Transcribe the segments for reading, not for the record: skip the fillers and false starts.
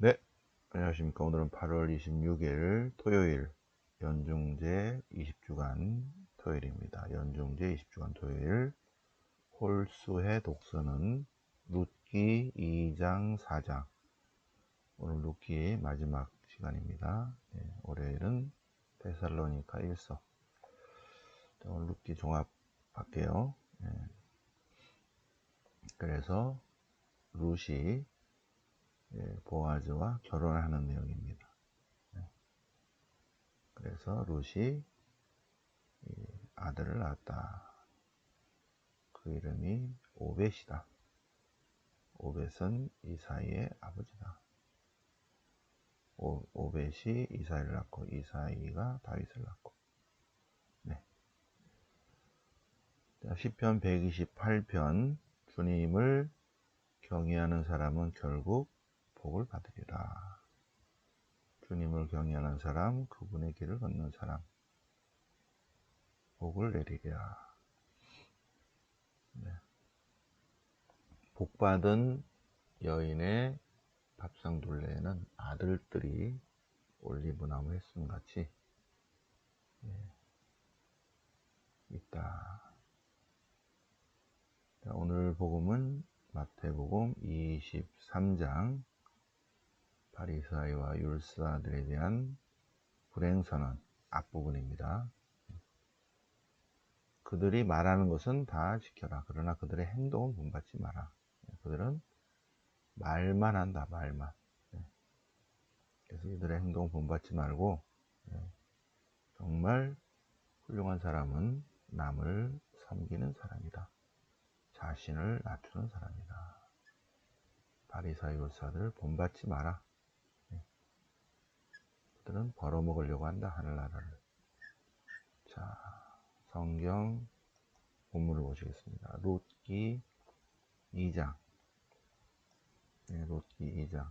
네, 안녕하십니까. 오늘은 8월 26일 토요일, 연중제 20주간 토요일입니다. 연중제 20주간 토요일, 홀수의 독서는 룻기 2장 4장. 오늘 룻기 마지막 시간입니다. 월요일은 데살로니가 1서. 오늘 룻기 종합할게요. 그래서 룻이 보아즈와 결혼하는 내용입니다. 그래서 룻이 아들을 낳았다. 그 이름이 오벳이다. 오벳은 이사이의 아버지다. 오벳이 이사이를 낳고 이사이가 다윗을 낳고. 네. 자, 시편 128편. 주님을 경외하는 사람은 결국 복을 받으리라. 주님을 경외하는 사람, 그분의 길을 걷는 사람, 복을 내리리라. 네. 복받은 여인의 밥상둘레에는 아들들이 올리브나무 햇순같이 있다. 자, 오늘 복음은 마태복음 23장 바리사이와 율사들에 대한 불행선언 앞부분입니다. 그들이 말하는 것은 다 지켜라. 그러나 그들의 행동은 본받지 마라. 그들은 말만 한다. 말만. 그래서 이들의 행동은 본받지 말고 정말 훌륭한 사람은 남을 섬기는 사람이다. 자신을 낮추는 사람이다. 바리사이 율사들을 본받지 마라. 그들은 벌어먹으려고 한다. 하늘나라를. 자, 성경 본문을 보시겠습니다. 룻기 2장. 룻기 2장.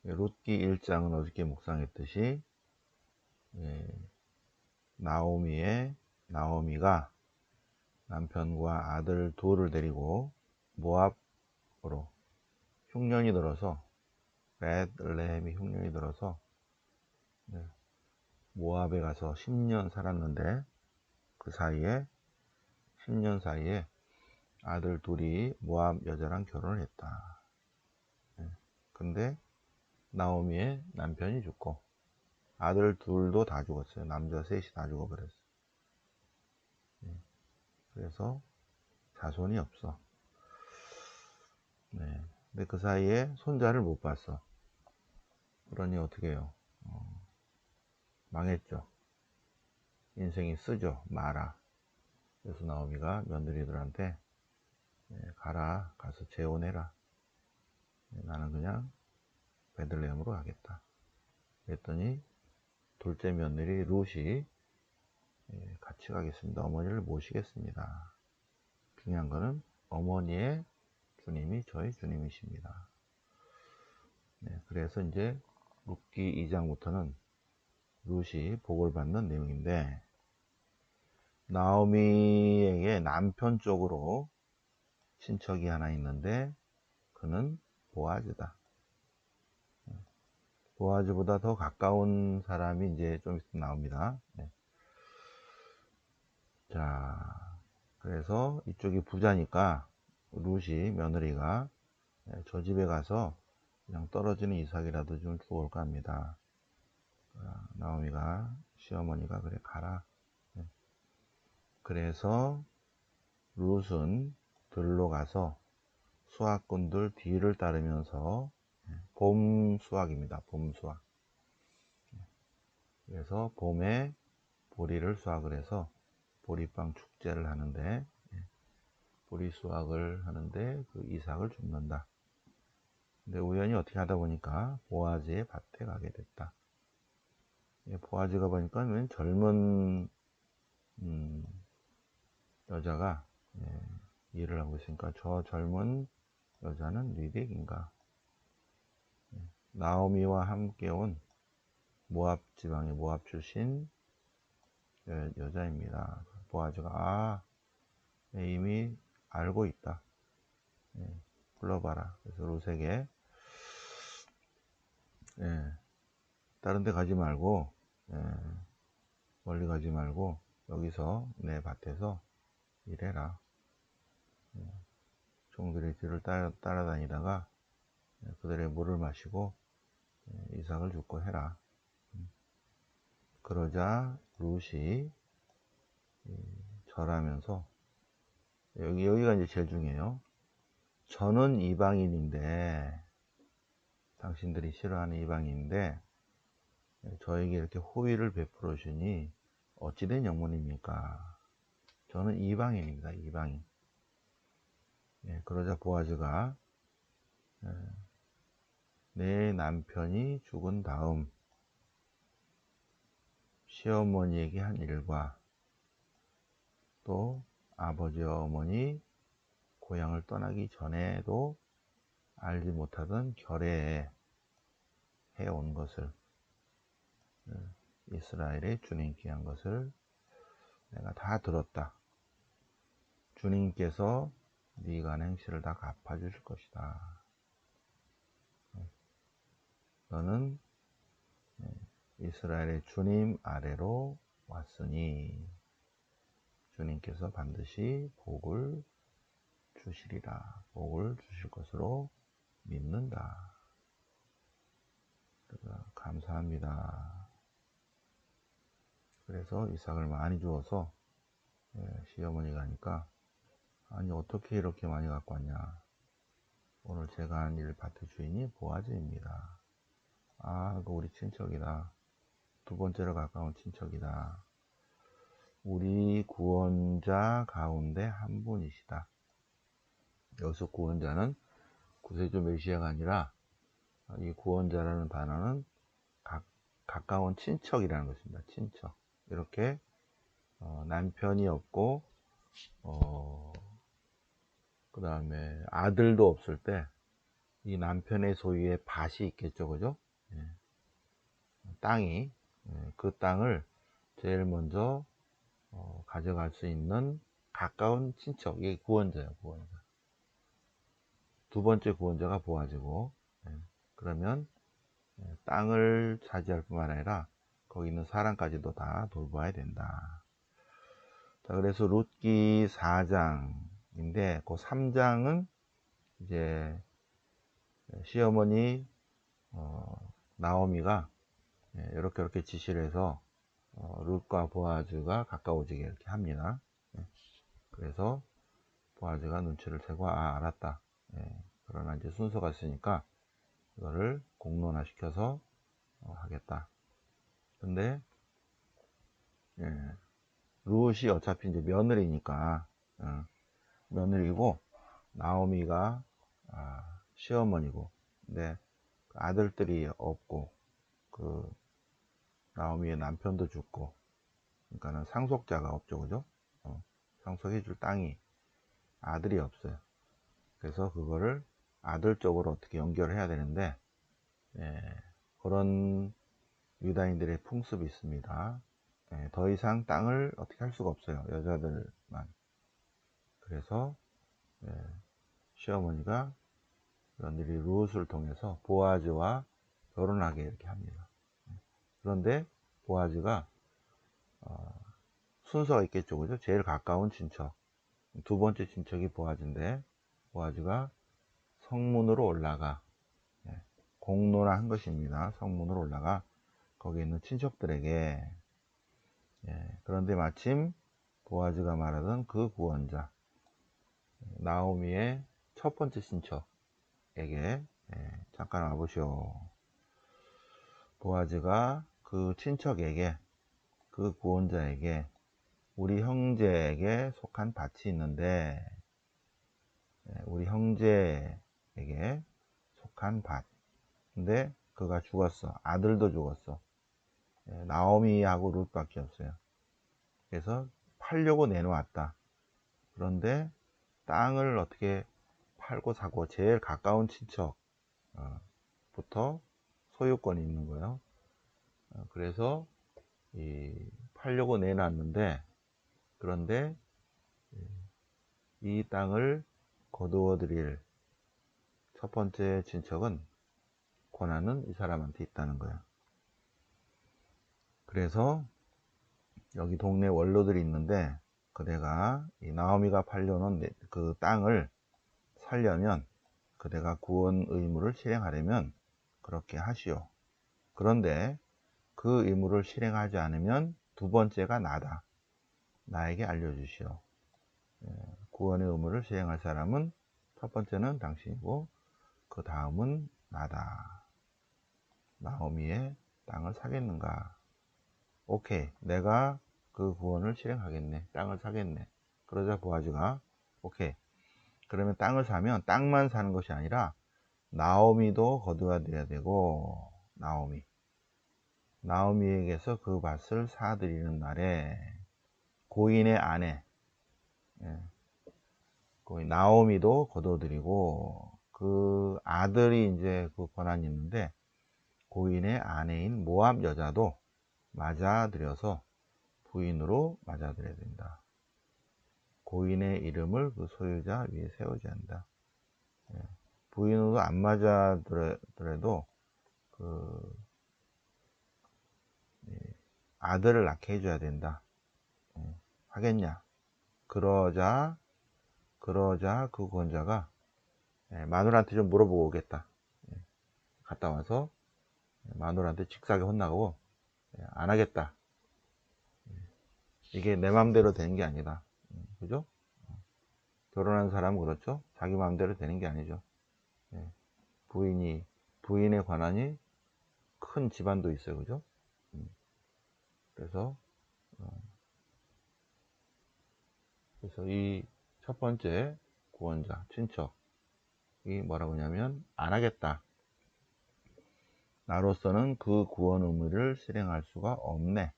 룻기 1장은 어저께 묵상했듯이 나오미가 남편과 아들 둘을 데리고 모압으로 흉년이 들어서 베들레헴이 흉년이 들어서 모압에 가서 10년 살았는데 그 사이에 10년 사이에 아들 둘이 모압 여자랑 결혼을 했다. 근데 나오미의 남편이 죽고 아들 둘도 다 죽었어요. 남자 셋이 다 죽어버렸어요. 그래서 자손이 없어. 근데 그 사이에 손자를 못 봤어. 그러니 어떻게 해요? 망했죠. 인생이 쓰죠. 마라. 그래서 나오미가 며느리들한테 가라. 가서 재혼해라. 나는 그냥 베들레헴으로 가겠다. 그랬더니 둘째 며느리 룻이 같이 가겠습니다. 어머니를 모시겠습니다. 중요한 거는 어머니의 주님이 저희 주님이십니다. 그래서 이제 룻기 2장부터는 룻이 복을 받는 내용인데 나오미에게 남편 쪽으로 친척이 하나 있는데 그는 보아즈다. 보아즈보다 더 가까운 사람이 이제 좀 있으면 나옵니다. 자, 그래서 이쪽이 부자니까 룻이 며느리가 저 집에 가서 그냥 떨어지는 이삭이라도 좀 주워 올까 합니다. 나오미가 시어머니가 그래 가라. 그래서 룻은 들로 가서 수확꾼들 뒤를 따르면서 봄 수확입니다. 봄 수확. 그래서 봄에 보리를 수확을 해서 보리빵 축제를 하는데 보리 수확을 하는데 그 이삭을 줍는다. 근데 우연히 어떻게 하다 보니까 보아즈의 밭에 가게 됐다. 보아즈가 보니까 웬 젊은 여자가 일을 하고 있으니까 저 젊은 여자는 리덱인가. 나오미와 함께 온 모압 지방의 모압 출신 여자입니다. 보아즈가 이미 알고 있다. 불러봐라. 그래서 룻에게 예, 다른 데 가지 말고, 예, 멀리 가지 말고 여기서 내 밭에서 일해라. 종들의 뒤를 따라다니다가 그들의 물을 마시고 이삭을 줍고 해라. 그러자 룻이 절하면서, 여기가 이제 제일 중요해요. 저는 이방인인데, 당신들이 싫어하는 이방인인데 저에게 이렇게 호의를 베풀어 주니 어찌된 영문입니까? 저는 이방인입니다. 이방인. 그러자 보아즈가 내 남편이 죽은 다음 시어머니에게 한 일과 또 아버지 어머니 고향을 떠나기 전에도 알지 못하던 결례에 해온 것을, 이스라엘의 주님께 한 것을 내가 다 들었다. 주님께서 네가 한 행실을 다 갚아주실 것이다. 너는 이스라엘의 주님 아래로 왔으니 주님께서 반드시 복을 주시리라. 복을 주실 것으로 믿는다. 그래서 감사합니다. 그래서 이삭을 많이 주어서 시어머니가 하니까, 아니 어떻게 이렇게 많이 갖고 왔냐. 오늘 제가 한 일 밭의 주인이 보아즈입니다. 아, 그 우리 친척이다. 두 번째로 가까운 친척이다. 우리 구원자 가운데 한 분이시다. 여기서 구원자는 구세주 메시아가 아니라, 이 구원자라는 단어는 가까운 친척이라는 것입니다. 친척. 이렇게 남편이 없고 그 다음에 아들도 없을 때 이 남편의 소유의 밭이 있겠죠, 그죠? 땅이, 그 땅을 제일 먼저 가져갈 수 있는 가까운 친척, 이게 구원자예요. 구원자. 두 번째 구원자가 보아지고, 그러면 땅을 차지할 뿐만 아니라 거기 있는 사람까지도 다 돌봐야 된다. 자, 그래서 룻기 4장인데 그 3장은 이제 시어머니 나오미가 이렇게 지시를 해서 룻과 보아즈가 가까워지게 이렇게 합니다. 그래서 보아즈가 눈치를 채고, 아, 알았다. 그러나 이제 순서가 있으니까 이거를 공론화 시켜서 하겠다. 근데 룻이 어차피 이제 며느리니까, 며느리고 나오미가 시어머니고, 근데 아들들이 없고 그 나오미의 남편도 죽고, 그러니까는 상속자가 없죠, 그죠? 상속해줄 땅이, 아들이 없어요. 그래서 그거를 아들 쪽으로 어떻게 연결을 해야 되는데, 그런 유다인들의 풍습이 있습니다. 더 이상 땅을 어떻게 할 수가 없어요, 여자들만. 그래서 시어머니가 며느리 룻을 통해서 보아즈와 결혼하게 이렇게 합니다. 그런데 보아즈가 순서가 있겠죠, 그죠? 제일 가까운 친척, 두 번째 친척이 보아즈인데, 보아즈가 성문으로 올라가, 공론화한 것입니다. 성문으로 올라가 거기 있는 친척들에게, 그런데 마침 보아즈가 말하던 그 구원자, 나오미의 첫 번째 친척에게 잠깐 와보시오. 보아즈가 그 친척에게, 그 구원자에게, 우리 형제에게 속한 밭이 있는데, 우리 형제에게 속한 밭. 근데 그가 죽었어. 아들도 죽었어. 나오미하고 룻밖에 없어요. 그래서 팔려고 내놓았다. 그런데 땅을 어떻게 팔고 사고, 제일 가까운 친척부터 소유권이 있는 거예요. 그래서 팔려고 내놨는데, 그런데 이 땅을 거두어 드릴 첫 번째 친척은 권한은 이 사람한테 있다는 거야. 그래서 여기 동네 원로들이 있는데 그대가 이 나오미가 팔려놓은 그 땅을 살려면 그대가 구원 의무를 실행하려면 그렇게 하시오. 그런데 그 의무를 실행하지 않으면 두 번째가 나다. 나에게 알려주시오. 구원의 의무를 실행할 사람은 첫 번째는 당신이고 그 다음은 나다. 나오미의 땅을 사겠는가? 오케이, 내가 그 구원을 실행하겠네. 땅을 사겠네. 그러자 보아즈가 오케이, 그러면 땅을 사면 땅만 사는 것이 아니라 나오미도 거두어야 되고, 나오미에게서 그 밭을 사드리는 날에 고인의 아내, 나오미도 거둬들이고, 그 아들이 이제 그 권한이 있는데 고인의 아내인 모압 여자도 맞아들여서 부인으로 맞아들여야 된다. 고인의 이름을 그 소유자 위에 세우지 않는다. 부인으로 안 맞아들여도 그 아들을 낳게 해줘야 된다. 하겠냐? 그러자 그 권자가 마누라한테 좀 물어보고 오겠다. 갔다 와서 마누라한테 직사하게 혼나고 안 하겠다. 이게 내 마음대로 되는 게 아니다. 그죠? 결혼한 사람은 그렇죠? 자기 마음대로 되는 게 아니죠. 부인의 권한이 큰 집안도 있어요. 그죠? 그래서 이 첫 번째 구원자, 친척이 뭐라고 하냐면 안 하겠다. 나로서는 그 구원 의무를 실행할 수가 없네.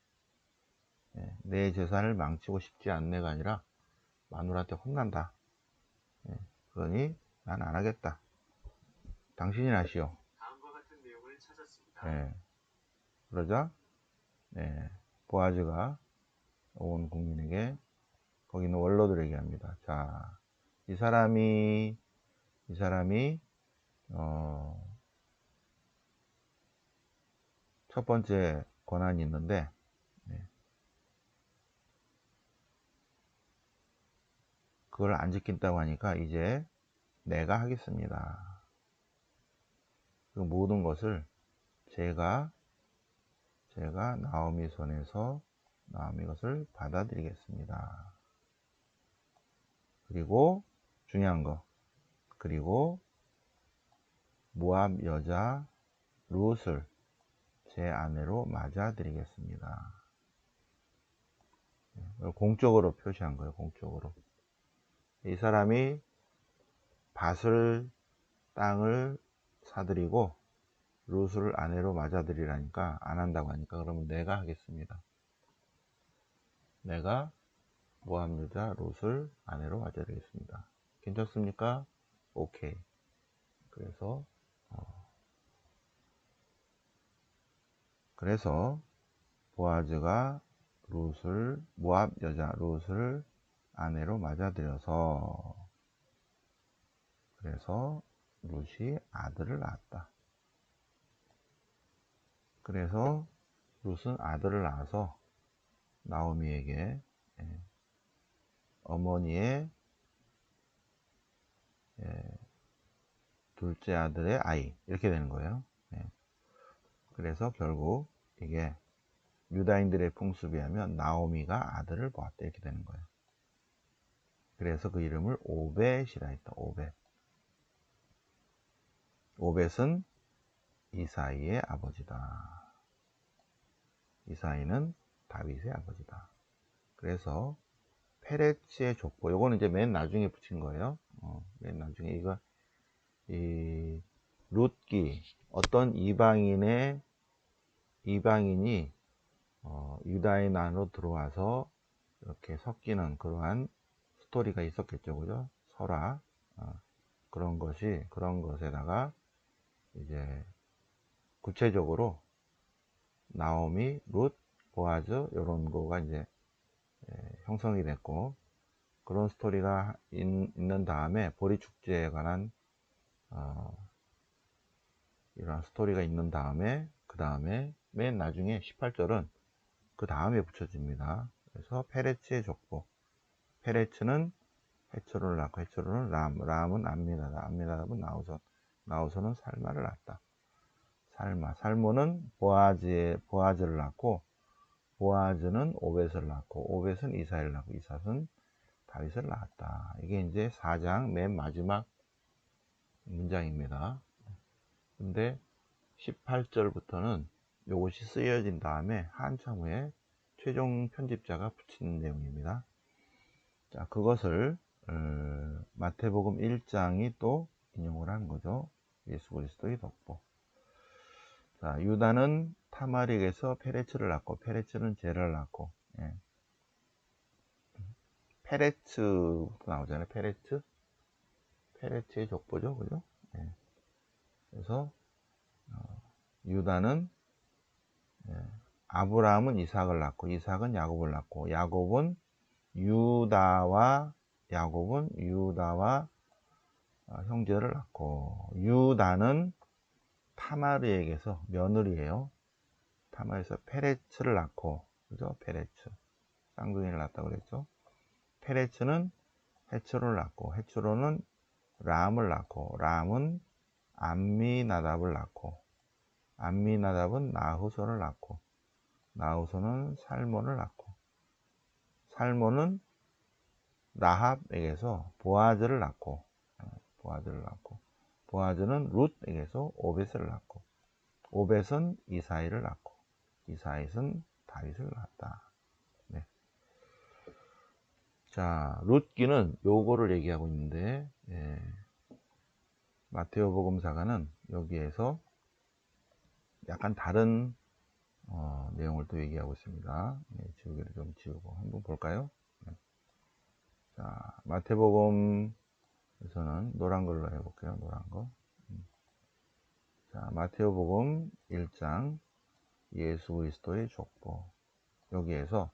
내 재산을 망치고 싶지 않네가 아니라 마누라한테 혼난다. 그러니 난 안 하겠다. 당신이 하시오. 다음과 같은 내용을 찾았습니다. 그러자 보아즈가 온 국민에게 거기 있는 원로들에게 합니다. 자, 이 사람이 첫 번째 권한이 있는데 그걸 안 지킨다고 하니까 이제 내가 하겠습니다. 그 모든 것을 제가 나오미 손에서 나오미 것을 받아들이겠습니다. 그리고 중요한 거, 그리고 모압 여자 룻을 제 아내로 맞아드리겠습니다. 공적으로 표시한 거예요. 공적으로. 이 사람이 땅을 사드리고 룻을 아내로 맞아들이라니까 안 한다고 하니까 그러면 내가 하겠습니다. 내가 모압 여자 룻을 아내로 맞아드리겠습니다. 괜찮습니까? 오케이. 그래서 보아즈가 모압 여자 룻을 아내로 맞아들여서 그래서 룻이 아들을 낳았다. 그래서 룻은 아들을 낳아서 나오미에게 어머니의 둘째 아들의 아이 이렇게 되는 거예요. 그래서 결국 이게 유다인들의 풍습에 하면 나오미가 아들을 보았다 이렇게 되는 거예요. 그래서 그 이름을 오벳이라 했다. 오벳은 이사이의 아버지다. 이사이는 다윗의 아버지다. 그래서 페레츠의 족보, 요거는 이제 맨 나중에 붙인 거예요. 맨 나중에 이 룻기, 어떤 이방인이 유다인 안으로 들어와서 이렇게 섞이는 그러한 스토리가 있었겠죠, 그죠? 설화, 그런 것에다가 이제 구체적으로 나오미, 룻, 보아즈 이런 거가 이제 형성이 됐고 그런 스토리가 있는 다음에 보리 축제에 관한 이러한 스토리가 있는 다음에 그 다음에 맨 나중에 18절은 그 다음에 붙여집니다. 그래서 페레츠의 족보. 페레츠는 헤초론을 낳고 헤초론은 람은 암미나답, 암미나답은 나우선은 살마를 낳았다. 살모는 보아즈를 낳고 보아즈는 오벳을 낳고 오벳은 이사를 낳고 이삿은 다윗을 낳았다. 이게 이제 4장 맨 마지막 문장입니다. 근데 18절부터는 이것이 쓰여진 다음에 한참 후에 최종 편집자가 붙이는 내용입니다. 자, 그것을 마태복음 1장이 또 인용을 한 거죠. 예수 그리스도의 덕보. 자, 유다는 타마릭에서 페레츠를 낳고 페레츠는 제라를 낳고, 예. 페레츠부터 나오잖아요. 페레츠의 족보죠, 그죠? 예. 그래서 유다는, 예, 아브라함은 이삭을 낳고 이삭은 야곱을 낳고 야곱은 유다와 형제를 낳고 유다는 타마르에게서 며느리예요. 타마르에서 페레츠를 낳고, 그죠? 페레츠 쌍둥이를 낳았다고 그랬죠. 페레츠는 헤츠론을 낳고 헤츠론은 람을 낳고 람은 암미나답을 낳고 암미나답은 나후손을 낳고 나후손은 살몬을 낳고 살몬은 라합에게서 보아즈를 낳고 보아즈는 룻에게서 오벳을 낳고 오벳은 이사이를 낳고 이사잇은 다윗을 낳았다. 네. 자, 룻기는 요거를 얘기하고 있는데, 예, 마테오복음사가는 여기에서 약간 다른 내용을 또 얘기하고 있습니다. 예, 지우개를 좀 지우고 한번 볼까요? 네. 자, 마태복음에서는 노란 걸로 해볼게요. 노란 거. 자, 마테오복음 1장 예수 그리스도의 족보. 여기에서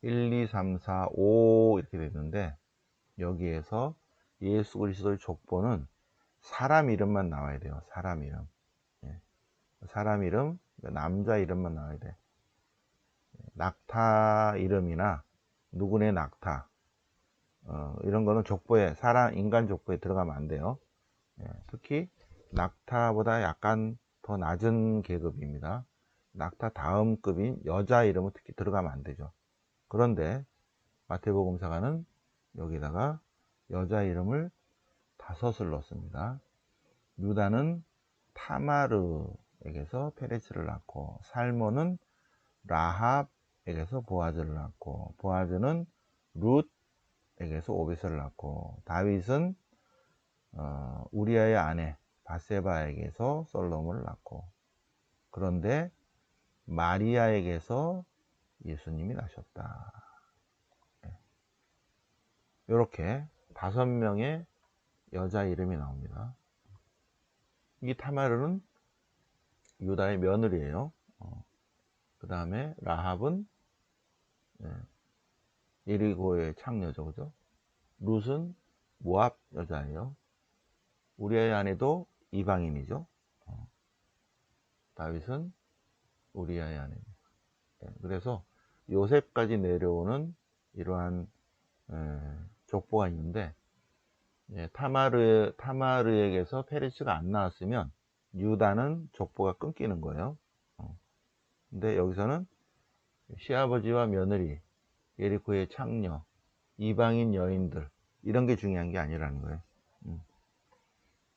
1, 2, 3, 4, 5 이렇게 되는데 여기에서 예수 그리스도의 족보는 사람 이름만 나와야 돼요. 사람 이름. 예. 사람 이름, 남자 이름만 나와야 돼. 낙타 이름이나 누구네 낙타, 이런 거는 족보에, 인간 족보에 들어가면 안 돼요. 예. 특히 낙타보다 약간 더 낮은 계급입니다. 낙타 다음 급인 여자 이름은 특히 들어가면 안 되죠. 그런데 마태복음사가는 여기다가 여자 이름을 5을 넣습니다. 유다는 타마르에게서 페레츠를 낳고 살몬은 라합에게서 보아즈를 낳고 보아즈는 룻에게서 오벳을 낳고 다윗은 우리아의 아내 바세바에게서 솔로몬을 낳고 그런데 마리아에게서 예수님이 나셨다. 이렇게 5명의 여자 이름이 나옵니다. 이 타마르는 유다의 며느리예요. 그 다음에 라합은 예리고의 창녀죠, 그죠? 룻은 모압 여자예요. 우리아의 아내도 이방인이죠. 다윗은 우리아의 아내입니다. 그래서 요셉까지 내려오는 이러한 족보가 있는데 타마르에게서 페레츠가 안 나왔으면 유다는 족보가 끊기는 거예요. 근데 여기서는 시아버지와 며느리, 예리코의 창녀, 이방인 여인들 이런 게 중요한 게 아니라는 거예요.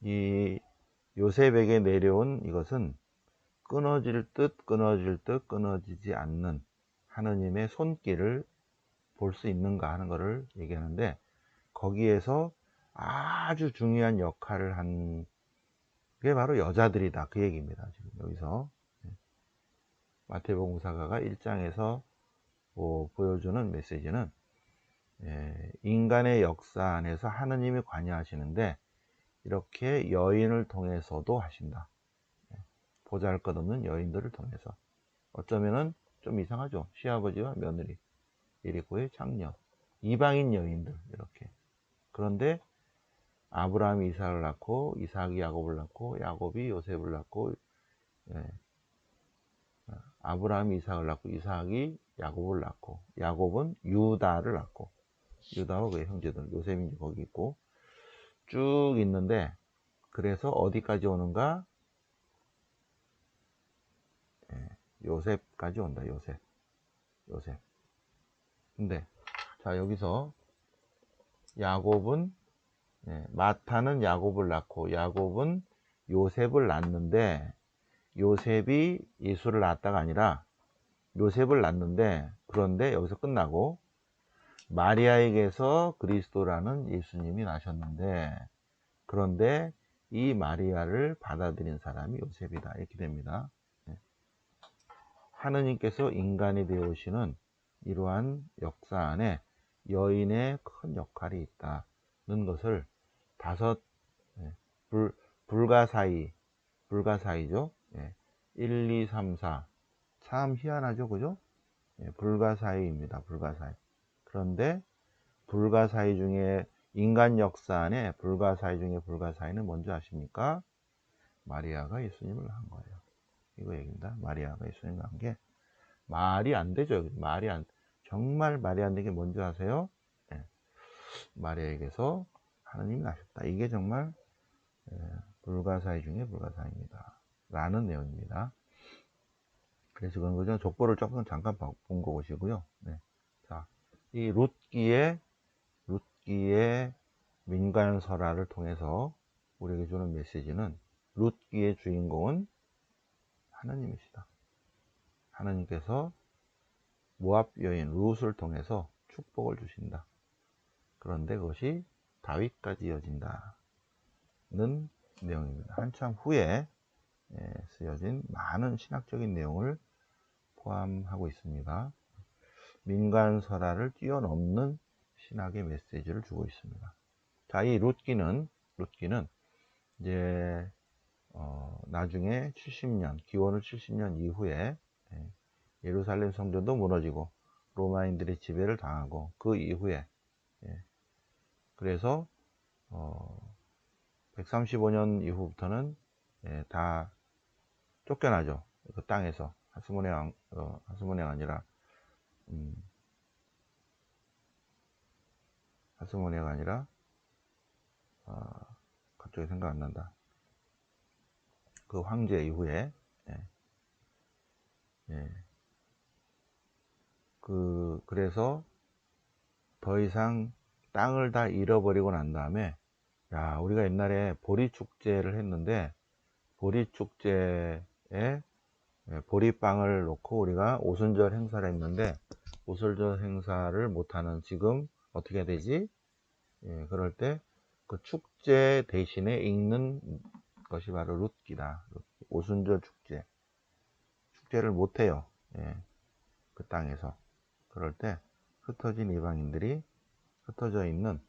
이 요셉에게 내려온 이것은 끊어질 듯 끊어지지 않는 하느님의 손길을 볼 수 있는가 하는 것을 얘기하는데 거기에서 아주 중요한 역할을 한 게 바로 여자들이다 그 얘기입니다. 지금 여기서 마태복음사가가 1장에서 보여주는 메시지는 인간의 역사 안에서 하느님이 관여하시는데 이렇게 여인을 통해서도 하신다. 보잘것없는 여인들을 통해서 어쩌면은 좀 이상하죠. 시아버지와 며느리, 예리코의 창녀, 이방인 여인들 이렇게. 그런데 아브라함이 이삭을 낳고 이삭이 야곱을 낳고 야곱이 요셉을 낳고 예, 아브라함이 이삭을 낳고 이삭이 야곱을 낳고 야곱은 유다를 낳고 유다와 그의 형제들 요셉이 거기 있고 쭉 있는데 그래서 어디까지 오는가? 예, 요셉까지 온다. 요셉. 근데 자 여기서 야곱은 마타는 야곱을 낳고 야곱은 요셉을 낳는데 요셉이 예수를 낳았다가 아니라 요셉을 낳는데 그런데 여기서 끝나고 마리아에게서 그리스도라는 예수님이 나셨는데 그런데 이 마리아를 받아들인 사람이 요셉이다. 이렇게 됩니다. 하느님께서 인간이 되어 오시는 이러한 역사 안에 여인의 큰 역할이 있다는 것을 다섯 불가사의죠. 1, 2, 3, 4. 참 희한하죠, 그죠? 불가사의입니다. 불가사의. 그런데 불가사의 중에 인간 역사 안에 불가사의 중에 불가사의는 뭔지 아십니까? 마리아가 예수님을 낳은 거예요. 이거 얘기입니다. 마리아가 예수님을 낳은 게 말이 안 되죠. 정말 말이 안 되게 뭔지 아세요? 마리아에게서 하나님이 나셨다. 이게 정말 불가사의 중에 불가사의입니다. 라는 내용입니다. 그래서 그런 거죠. 족보를 조금 잠깐 본 거 보시고요. 자, 이 룻기의 민간설화를 통해서 우리에게 주는 메시지는 룻기의 주인공은 하나님이시다. 하나님께서 모압 여인 룻을 통해서 축복을 주신다. 그런데 그것이 다윗까지 이어진다는 내용입니다. 한참 후에 쓰여진 많은 신학적인 내용을 포함하고 있습니다. 민간설화를 뛰어넘는 신학의 메시지를 주고 있습니다. 자, 이 룻기는 이제 나중에 70년, 기원후 70년 이후에 예루살렘 성전도 무너지고 로마인들의 지배를 당하고 그 이후에 그래서 135년 이후부터는 다 쫓겨나죠. 그 땅에서 하스모네가 아니라 하스모네가 아니라 갑자기 생각 안 난다. 그 황제 이후에 그래서 더 이상 땅을 다 잃어버리고 난 다음에 야 우리가 옛날에 보리축제를 했는데 보리축제에 보리빵을 놓고 우리가 오순절 행사를 했는데 오순절 행사를 못하는 지금 어떻게 해야 되지? 그럴 때 그 축제 대신에 읽는 것이 바로 룻기다. 오순절 축제를 못해요. 그 땅에서. 그럴 때 흩어진 이방인들이 흩어져 있는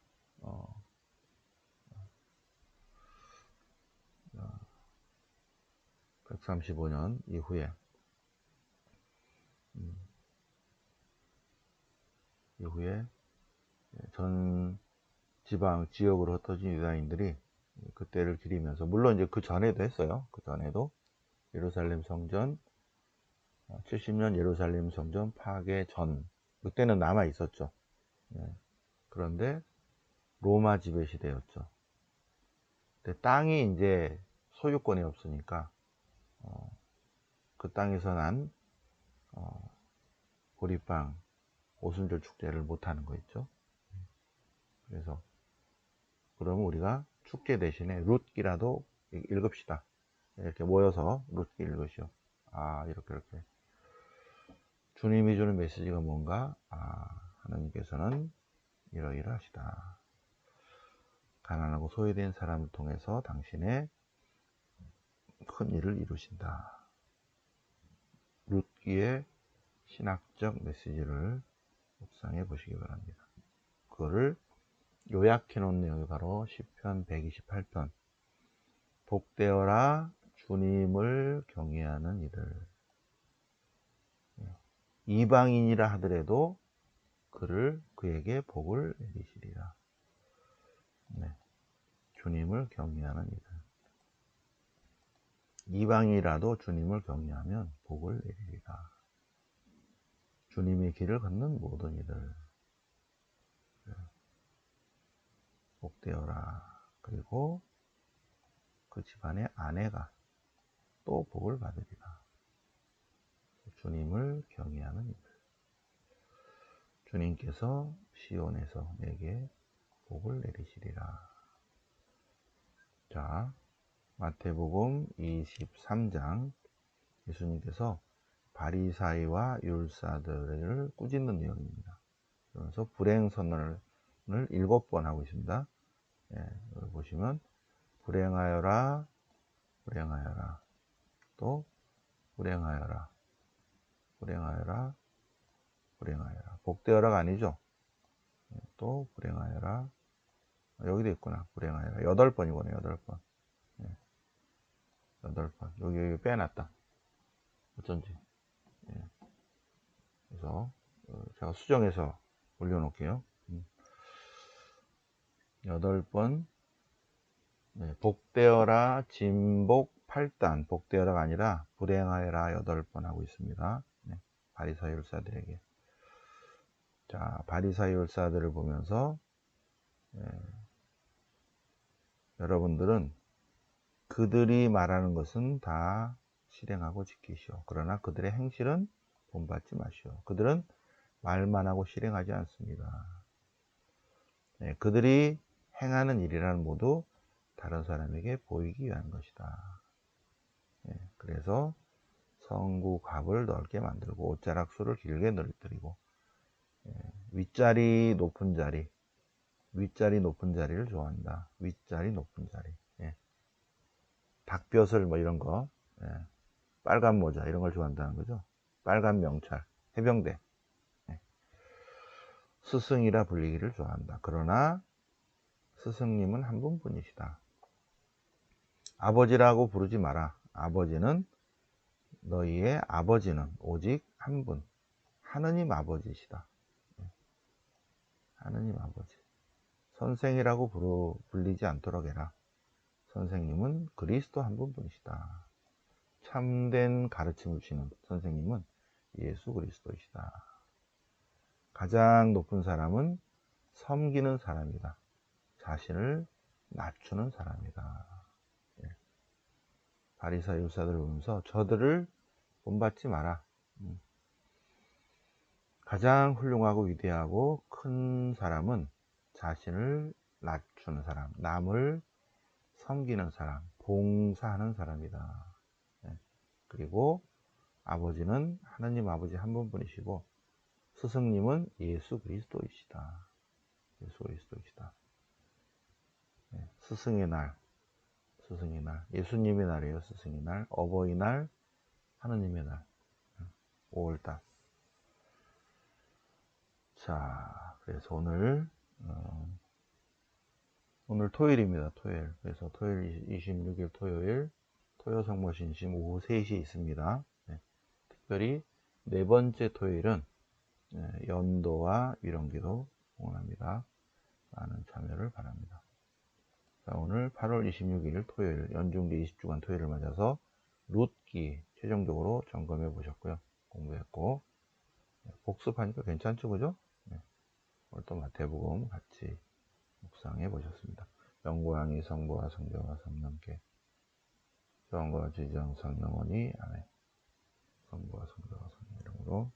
135년 이후에 전 지역으로 흩어진 유다인들이 그때를 기리면서 물론 이제 그 전에도 했어요. 그 전에도 예루살렘 성전 70년 예루살렘 성전 파괴 전 그때는 남아 있었죠. 그런데 로마 지배 시대였죠. 근데 땅이 이제 소유권이 없으니까 그 땅에서 난 보리빵 오순절 축제를 못 하는 거 있죠. 그래서 그러면 우리가 축제 대신에 룻기라도 읽읍시다. 이렇게 모여서 룻기 읽으시오. 이렇게 주님이 주는 메시지가 뭔가? 하나님께서는 이러이러하시다. 가난하고 소외된 사람을 통해서 당신의 큰 일을 이루신다. 룻기의 신학적 메시지를 묵상해 보시기 바랍니다. 그거를 요약해 놓은 내용이 바로 시편 128편 복되어라 주님을 경외하는 이들 이방인이라 하더라도 그에게 복을 내리시리라. 주님을 경외하는 이들. 이방이라도 주님을 경외하면 복을 내리리라. 주님의 길을 걷는 모든 이들 복되어라. 그리고 그 집안의 아내가 또 복을 받으리라. 주님을 경외하는 이들. 주님께서 시온에서 내게 복을 내리시리라. 자, 마태복음 23장 예수님께서 바리사이와 율사들을 꾸짖는 내용입니다. 그래서 불행 선언을 7번 하고 있습니다. 예, 여기 보시면 불행하여라, 불행하여라, 또 불행하여라, 불행하여라, 불행하여라. 복되어라가 아니죠. 예, 또 불행하여라. 여기도 있구나. 불행하여라. 8번이구나. 8번. 예, 8번. 여기 빼놨다. 어쩐지. 예. 그래서 제가 수정해서 올려놓을게요. 8번. 네, 복되어라 진복 8단. 복되어라가 아니라 불행하여라 8번 하고 있습니다. 네, 바리사율사들에게. 자, 바리사율사들을 보면서 여러분들은 그들이 말하는 것은 다 실행하고 지키시오. 그러나 그들의 행실은 본받지 마시오. 그들은 말만 하고 실행하지 않습니다. 네, 그들이 행하는 일이란 모두 다른 사람에게 보이기 위한 것이다. 네, 그래서 성구갑을 넓게 만들고 옷자락수를 길게 늘어뜨리고 윗자리 높은 자리, 윗자리 높은 자리를 좋아한다. 윗자리 높은 자리. 예. 닭벼슬 뭐 이런 거, 예. 빨간 모자 이런 걸 좋아한다는 거죠. 빨간 명찰, 해병대. 예. 스승이라 불리기를 좋아한다. 그러나 스승님은 한 분뿐이시다. 아버지라고 부르지 마라. 아버지는 너희의 아버지는 오직 한 분, 하느님 아버지시다. 예. 하느님 아버지. 선생이라고 불리지 않도록 해라. 선생님은 그리스도 한 분뿐이시다. 참된 가르침을 주시는 선생님은 예수 그리스도이시다. 가장 높은 사람은 섬기는 사람이다. 자신을 낮추는 사람이다. 예. 바리사 율사들을 보면서 저들을 본받지 마라. 가장 훌륭하고 위대하고 큰 사람은 자신을 낮추는 사람, 남을 섬기는 사람, 봉사하는 사람이다. 예. 그리고 아버지는 하나님 아버지 한 분뿐이시고 스승님은 예수 그리스도이시다. 예수 그리스도이시다. 예. 스승의 날, 스승의 날, 예수님의 날이에요. 스승의 날, 어버이날, 하나님의 날, 5월달. 자, 그래서 오늘 토요일입니다. 토요일. 그래서 토요일 26일 토요일 토요성모신심 오후 3시에 있습니다. 네. 특별히 네 번째 토요일은 연도와 위령기도 공헌합니다. 많은 참여를 바랍니다. 자, 오늘 8월 26일 토요일 연중기 20주간 토요일을 맞아서 룻기 최종적으로 점검해 보셨고요. 공부했고 복습하니까 괜찮죠, 그죠? 네. 오늘 또 마태복음 같이 묵상해 보셨습니다. 영광이 성부와 성자와 성령께 영광과 지정 성령원이 아멘. 성부와 성자와 성령 이름으로